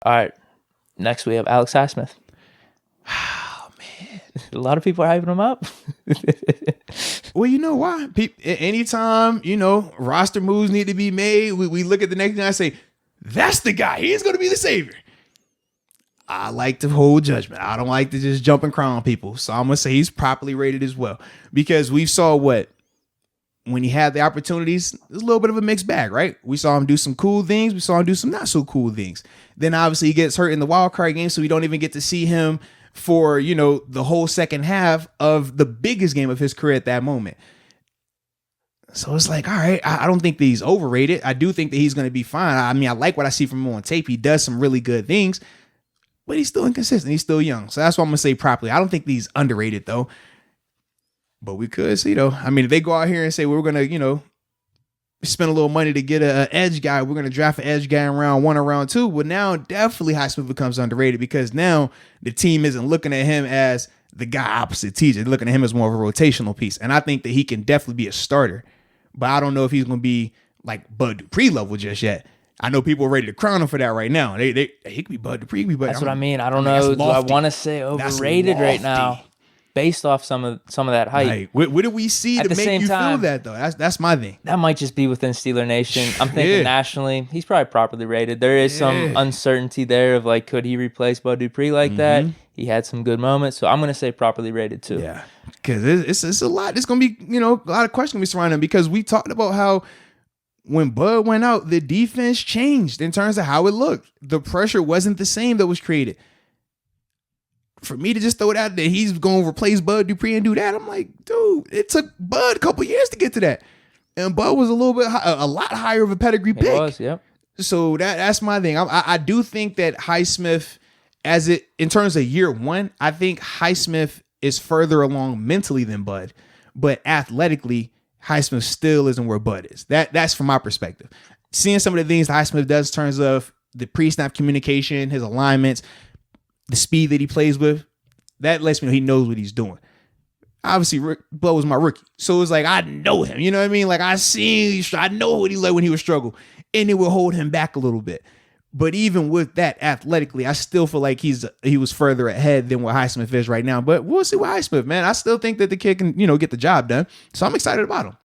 All right. Next, we have Alex Highsmith. Oh, man. A lot of people are hyping him up. Well, you know why? Anytime, roster moves need to be made, we look at the next guy and say, that's the guy. He's going to be the savior. I like to hold judgment. I don't like to just jump and crown people. So I'm going to say he's properly rated as well. Because we saw when he had the opportunities, it was a little bit of a mixed bag, right? We saw him do some cool things. We saw him do some not so cool things. Then obviously he gets hurt in the wild card game, so we don't even get to see him for, the whole second half of the biggest game of his career at that moment. So it's like, all right, I don't think that he's overrated. I do think that he's going to be fine. I mean, I like what I see from him on tape. He does some really good things, but he's still inconsistent. He's still young. So that's what I'm going to say properly. I don't think he's underrated, though. But we could see, though. I mean, if they go out here and say, we're going to, spend a little money to get an edge guy, we're going to draft an edge guy in round 1 or round 2. Well, now definitely Highsmith becomes underrated because now the team isn't looking at him as the guy opposite TJ. They're looking at him as more of a rotational piece. And I think that he can definitely be a starter. But I don't know if he's going to be like Bud Dupree level just yet. I know people are ready to crown him for that right now. He could be Bud Dupree. That's what I mean. I don't know. Do I want to say overrated right now based off some of that hype? Right. What do we see to make you feel that, though? That's my thing. That might just be within Steeler Nation. I'm thinking nationally, he's probably properly rated. There is some uncertainty there of like, could he replace Bud Dupree like that? He had some good moments. So I'm going to say properly rated too. Yeah. Because it's a lot. It's going to be, a lot of questions going to be surrounding him because we talked about how when Bud went out, the defense changed in terms of how it looked. The pressure wasn't the same that was created. For me to just throw it out there, he's going to replace Bud Dupree and do that. I'm like, dude, it took Bud a couple years to get to that. And Bud was a lot higher of a pedigree pick. It was, yep. So that's my thing. I do think that Highsmith, in terms of year 1, I think Highsmith is further along mentally than Bud, but athletically, Highsmith still isn't where Bud is. That's from my perspective. Seeing some of the things Highsmith does in terms of the pre-snap communication, his alignments, the speed that he plays with, that lets me know he knows what he's doing. Obviously, Bud was my rookie, so it's like I know him. You know what I mean? Like I know what he like when he was struggle, and it will hold him back a little bit. But even with that, athletically, I still feel like he was further ahead than what Highsmith is right now. But we'll see what Highsmith, man. I still think that the kid can, get the job done. So I'm excited about him.